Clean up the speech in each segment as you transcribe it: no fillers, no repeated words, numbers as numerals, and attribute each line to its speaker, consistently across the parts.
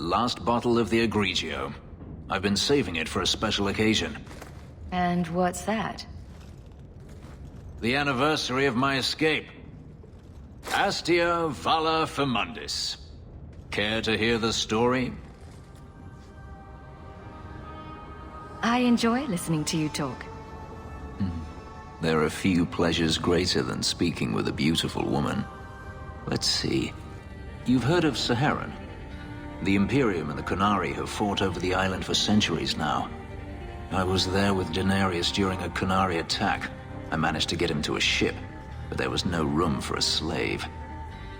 Speaker 1: Last bottle of the Egregio. I've been saving it for a special occasion.
Speaker 2: And what's that?
Speaker 1: The anniversary of my escape. Astia Vala Femundis. Care to hear the story?
Speaker 2: I enjoy listening to you talk.
Speaker 1: There are few pleasures greater than speaking with a beautiful woman. Let's see. You've heard of Saharan? The Imperium and the Qunari have fought over the island for centuries now. I was there with Daenerys during a Qunari attack. I managed to get him to a ship, but there was no room for a slave.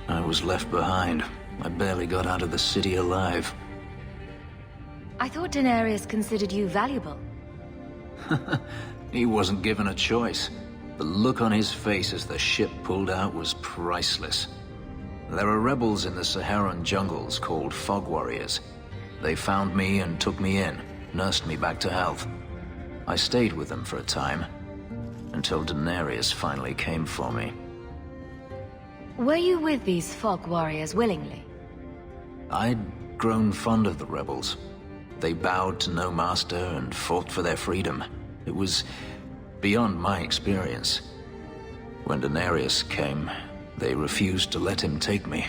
Speaker 1: I was left behind. I barely got out of the city alive.
Speaker 2: I thought Daenerys considered you valuable.
Speaker 1: He wasn't given a choice. The look on his face as the ship pulled out was priceless. There are rebels in the Saharan jungles called Fog Warriors. They found me and took me in, nursed me back to health. I stayed with them for a time, until Daenerys finally came for me.
Speaker 2: Were you with these Fog Warriors willingly?
Speaker 1: I'd grown fond of the rebels. They bowed to no master and fought for their freedom. It was beyond my experience. When Daenerys came, they refused to let him take me.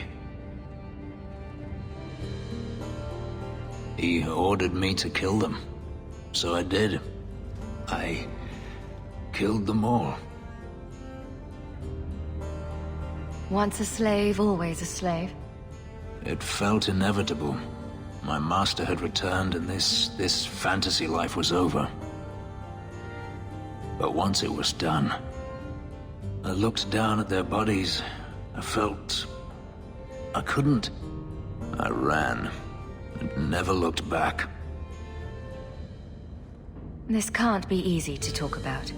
Speaker 1: He ordered me to kill them, so I did. I killed them all.
Speaker 2: Once a slave, always a slave.
Speaker 1: It felt inevitable. My master had returned and this fantasy life was over. But once it was done, I looked down at their bodies. I felt I couldn't. I ran and never looked back.
Speaker 2: This can't be easy to talk about.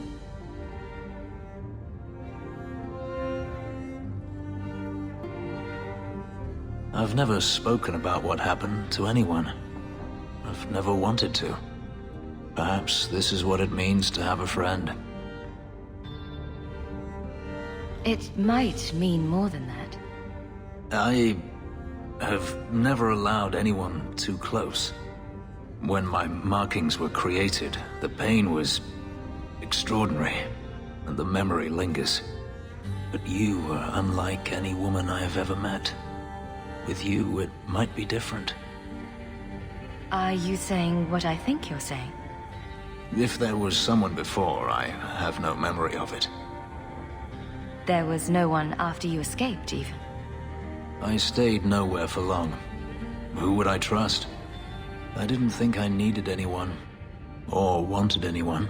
Speaker 1: I've never spoken about what happened to anyone. I've never wanted to. Perhaps this is what it means to have a friend.
Speaker 2: It might mean more than that.
Speaker 1: I have never allowed anyone too close. When my markings were created, the pain was extraordinary, and the memory lingers. But you are unlike any woman I have ever met. With you, it might be different.
Speaker 2: Are you saying what I think you're saying?
Speaker 1: If there was someone before, I have no memory of it.
Speaker 2: There was no one after you escaped, even?
Speaker 1: I stayed nowhere for long. Who would I trust? I didn't think I needed anyone, or wanted anyone,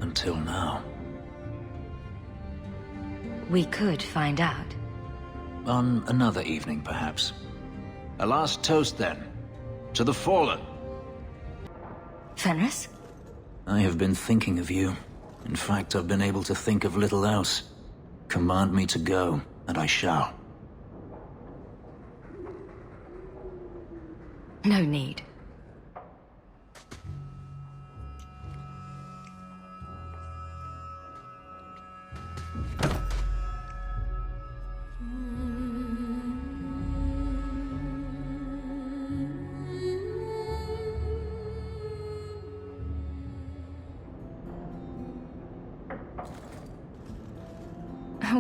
Speaker 1: until now.
Speaker 2: We could find out.
Speaker 1: On another evening, perhaps. A last toast, then. To the fallen.
Speaker 2: Fenris?
Speaker 1: I have been thinking of you. In fact, I've been able to think of little else. Command me to go, and I shall.
Speaker 2: No need.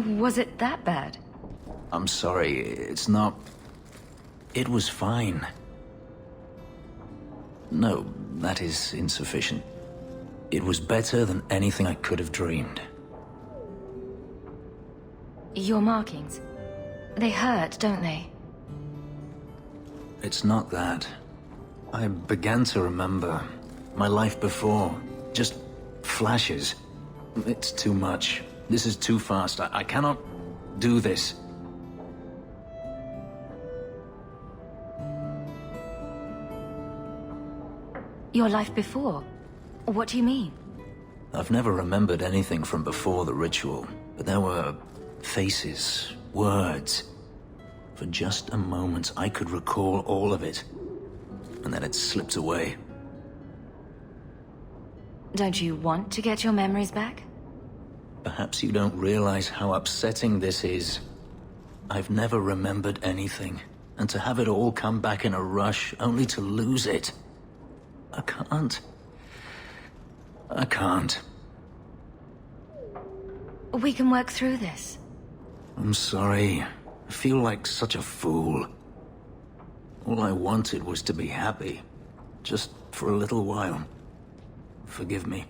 Speaker 2: Was it that bad?
Speaker 1: I'm sorry, it's not... It was fine. No, that is insufficient. It was better than anything I could have dreamed.
Speaker 2: Your markings. They hurt, don't they?
Speaker 1: It's not that. I began to remember my life before. Just flashes. It's too much. This is too fast. I cannot do this.
Speaker 2: Your life before? What do you mean?
Speaker 1: I've never remembered anything from before the ritual, but there were faces, words. For just a moment, I could recall all of it, and then it slipped away.
Speaker 2: Don't you want to get your memories back?
Speaker 1: Perhaps you don't realize how upsetting this is. I've never remembered anything, and to have it all come back in a rush, only to lose it. I can't. I can't.
Speaker 2: We can work through this.
Speaker 1: I'm sorry. I feel like such a fool. All I wanted was to be happy. Just for a little while. Forgive me.